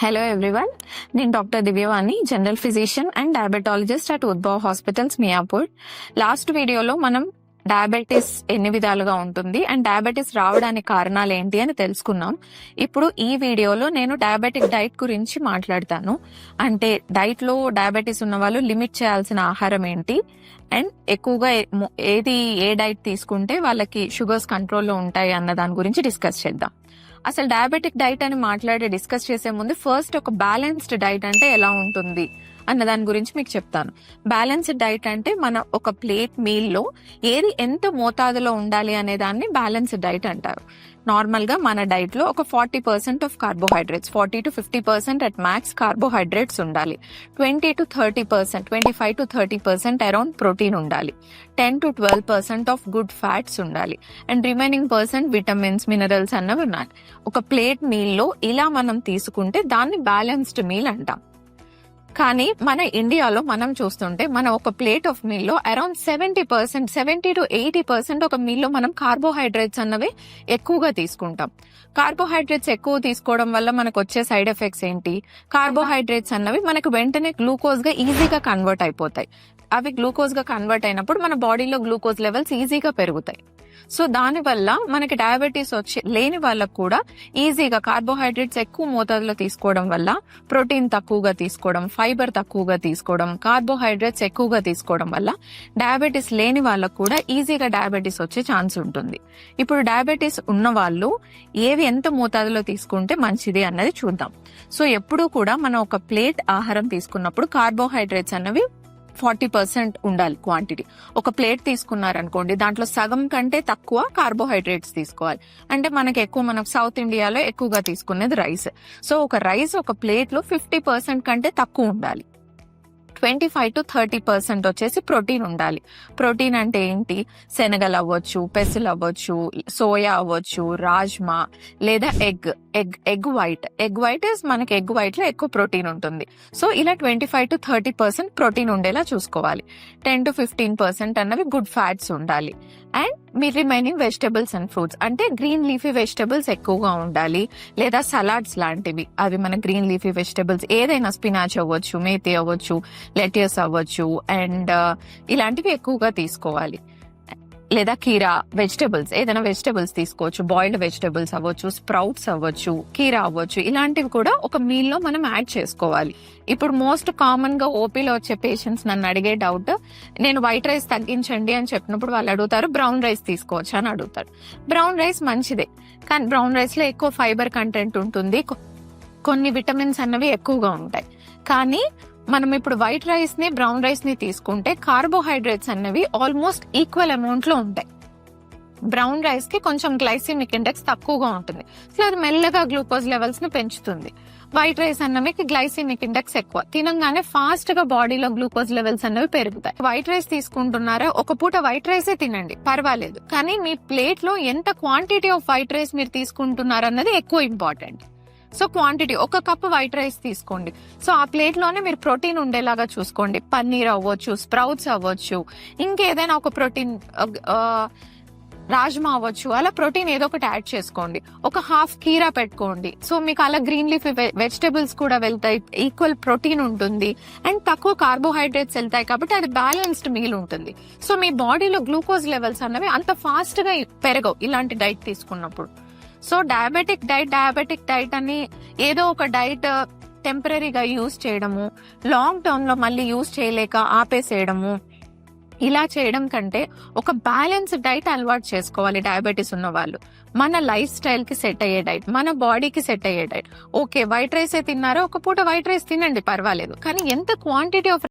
Hello everyone, నేను doctor Divyavani, general physician and diabetologist at Udbhav hospitals Miyapur. Last వీడియోలో మనం diabetes ఎన్ని విధాలుగా ఉంటుంది అండ్ డయాబెటీస్ రావడానికి కారణాలు ఏంటి అని తెలుసుకున్నాం. ఇప్పుడు ఈ వీడియోలో నేను డయాబెటిక్ డైట్ గురించి మాట్లాడతాను. అంటే డైట్ లో డయాబెటీస్ ఉన్న వాళ్ళు లిమిట్ చేయాల్సిన ఆహారం ఏంటి అండ్ ఎక్కువగా ఏ డైట్ తీసుకుంటే వాళ్ళకి షుగర్స్ కంట్రోల్లో ఉంటాయి అన్న దాని గురించి డిస్కస్ చేద్దాం. అసలు డయాబెటిక్ డైట్ అని డిస్కస్ చేసే ముందు ఫస్ట్ ఒక బ్యాలెన్స్డ్ డైట్ అంటే ఎలా ఉంటుంది అన్న దాని గురించి మీకు చెప్తాను. బ్యాలెన్స్డ్ డైట్ అంటే మన ఒక ప్లేట్ మీల్ లో ఏది ఎంత మోతాదులో ఉండాలి అనే దాన్ని బ్యాలెన్స్డ్ డైట్ అంటారు. నార్మల్ గా మన డైట్ లో ఒక 40% of carbohydrates, 40 to 50% at max carbohydrates ఉండాలి. 20 to 30%, 25 to 30% అరౌండ్ ప్రోటీన్ ఉండాలి. 10 to 12% ఆఫ్ గుడ్ ఫ్యాట్స్ ఉండాలి. And remaining percent vitamins, minerals అన్నవి ఉన్నాయి. ఒక ప్లేట్ మీల్ లో ఇలా మనం తీసుకుంటే దాన్ని బ్యాలెన్స్డ్ మీల్ అంటాం. కానీ మన ఇండియాలో మనం చూస్తుంటే మన ఒక ప్లేట్ ఆఫ్ మీల్ లో అరౌండ్ 70% to 80% ఒక మీల్ లో మనం కార్బోహైడ్రేట్స్ అన్నవి ఎక్కువగా తీసుకుంటాం. కార్బోహైడ్రేట్స్ ఎక్కువ తీసుకోవడం వల్ల మనకు వచ్చే సైడ్ ఎఫెక్ట్స్ ఏంటి? కార్బోహైడ్రేట్స్ అన్నవి మనకు వెంటనే గ్లూకోజ్ గా ఈజీగా కన్వర్ట్ అయిపోతాయి. అవి గ్లూకోజ్ గా కన్వర్ట్ అయినప్పుడు మన బాడీలో గ్లూకోజ్ లెవెల్స్ ఈజీగా పెరుగుతాయి. సో దాని వల్ల మనకి డయాబెటీస్ లేని వాళ్ళకు కూడా ఈజీగా కార్బోహైడ్రేట్స్ ఎక్కువ మోతాదులో తీసుకోవడం వల్ల, ప్రోటీన్ తక్కువగా తీసుకోవడం, ఫైబర్ తక్కువగా తీసుకోవడం, కార్బోహైడ్రేట్స్ ఎక్కువగా తీసుకోవడం వల్ల డయాబెటీస్ లేని వాళ్ళకు కూడా ఈజీగా డయాబెటీస్ వచ్చే ఛాన్స్ ఉంటుంది. ఇప్పుడు డయాబెటీస్ ఉన్న వాళ్ళు ఏవి ఎంత మోతాదులో తీసుకుంటే మంచిది అన్నది చూద్దాం. సో ఎప్పుడూ కూడా మనం ఒక ప్లేట్ ఆహారం తీసుకున్నప్పుడు కార్బోహైడ్రేట్స్ అన్నవి 40% ఉండాలి క్వాంటిటీ. ఒక ప్లేట్ తీసుకున్నారనుకోండి, దాంట్లో సగం కంటే తక్కువ కార్బోహైడ్రేట్స్ తీసుకోవాలి. అంటే మనకు సౌత్ ఇండియాలో ఎక్కువగా తీసుకునేది రైస్. సో ఒక రైస్ ఒక ప్లేట్ లో 50% కంటే తక్కువ ఉండాలి. 25 to 30% వచ్చేసి ప్రోటీన్ ఉండాలి. ప్రోటీన్ అంటే ఏంటి? శనగలు అవ్వచ్చు, పెసలు అవ్వచ్చు, సోయా అవ్వచ్చు, రాజ్మా లేదా ఎగ్ వైట్ మనకి ఎగ్ వైట్ లో ఎక్కువ ప్రోటీన్ ఉంటుంది. సో ఇలా 25 to 30% ప్రోటీన్ ఉండేలా చూసుకోవాలి. 10 to 15% అన్నవి గుడ్ ఫ్యాట్స్ ఉండాలి. And me remaining vegetables and fruits అంటే గ్రీన్ లీఫీ వెజిటబుల్స్ ఎక్కువగా ఉండాలి. లేదా సలాడ్స్ లాంటివి, అవి మన గ్రీన్ లీఫీ వెజిటబుల్స్ ఏదైనా స్పినాచ్ అవ్వచ్చు, మేతి అవ్వచ్చు, లెట్యూస్ అవ్వచ్చు అండ్ ఇలాంటివి ఎక్కువగా తీసుకోవాలి. లేదా కీరా వెజిటబుల్స్, ఏదైనా వెజిటబుల్స్ తీసుకోవచ్చు. బాయిల్డ్ వెజిటబుల్స్ అవ్వచ్చు, స్ప్రౌట్స్ అవ్వచ్చు, కీరా అవ్వచ్చు, ఇలాంటివి కూడా ఒక మీల్ లో మనం యాడ్ చేసుకోవాలి. ఇప్పుడు మోస్ట్ కామన్ గా ఓపీలో వచ్చే పేషెంట్స్ నన్ను అడిగే డౌట్, నేను వైట్ రైస్ తగ్గించండి అని చెప్పినప్పుడు వాళ్ళు అడుగుతారు బ్రౌన్ రైస్ తీసుకోవచ్చు అని అడుగుతారు. బ్రౌన్ రైస్ మంచిదే, కానీ బ్రౌన్ రైస్ లో ఎక్కువ ఫైబర్ కంటెంట్ ఉంటుంది, కొన్ని విటమిన్స్ అన్నవి ఎక్కువగా ఉంటాయి. కానీ మనం ఇప్పుడు వైట్ రైస్ ని, బ్రౌన్ రైస్ ని తీసుకుంటే కార్బోహైడ్రేట్స్ అన్నవి ఆల్మోస్ట్ ఈక్వల్ అమౌంట్ లో ఉంటాయి. బ్రౌన్ రైస్ కి కొంచెం గ్లైసిమిక్ ఇండెక్స్ తక్కువగా ఉంటుంది, సో అది మెల్లగా గ్లూకోజ్ లెవెల్స్ ని పెంచుతుంది. వైట్ రైస్ అన్నవి గ్లైసిమిక్ ఇండెక్స్ ఎక్కువ, తినంగానే ఫాస్ట్ గా బాడీలో గ్లూకోజ్ లెవెల్స్ అన్నవి పెరుగుతాయి. వైట్ రైస్ తీసుకుంటున్నారా, ఒక పూట వైట్ రైసే తినండి, పర్వాలేదు. కానీ మీ ప్లేట్ లో ఎంత క్వాంటిటీ ఆఫ్ వైట్ రైస్ మీరు తీసుకుంటున్నారు అన్నది ఎక్కువ ఇంపార్టెంట్. సో క్వాంటిటీ, ఒక కప్ వైట్ రైస్ తీసుకోండి. సో ఆ ప్లేట్ లోనే మీరు ప్రోటీన్ ఉండేలాగా చూసుకోండి. పన్నీర్ అవ్వచ్చు, స్ప్రౌట్స్ అవ్వచ్చు, ఇంకేదైనా ఒక ప్రోటీన్, రాజ్మా అవ్వచ్చు, అలా ప్రోటీన్ ఏదో ఒకటి యాడ్ చేసుకోండి. ఒక హాఫ్ కీరా పెట్టుకోండి. సో మీకు అలా గ్రీన్ లీఫ్ వెజిటబుల్స్ కూడా వెళ్తాయి, ఈక్వల్ ప్రోటీన్ ఉంటుంది అండ్ తక్కువ కార్బోహైడ్రేట్స్ వెళ్తాయి. కాబట్టి అది బ్యాలెన్స్డ్ మీల్ ఉంటుంది. సో మీ బాడీలో గ్లూకోజ్ లెవెల్స్ అన్నవి అంత ఫాస్ట్ గా పెరగవు ఇలాంటి డైట్ తీసుకున్నప్పుడు. సో డయాబెటిక్ డైట్ అని ఏదో ఒక డైట్ టెంపరీగా యూజ్ చేయడము, లాంగ్ టర్మ్ లో మళ్ళీ యూజ్ చేయలేక ఆపేసేయడము, ఇలా చేయడం కంటే ఒక బ్యాలెన్స్డ్ డైట్ అలవాటు చేసుకోవాలి డయాబెటీస్ ఉన్న వాళ్ళు. మన లైఫ్ స్టైల్ కి సెట్ అయ్యే డైట్, మన బాడీకి సెట్ అయ్యే డైట్. ఓకే, వైట్ రైస్ తిన్నారా, ఒక పూట వైట్ రైస్ తినండి, పర్వాలేదు. కానీ ఎంత క్వాంటిటీ ఆఫ్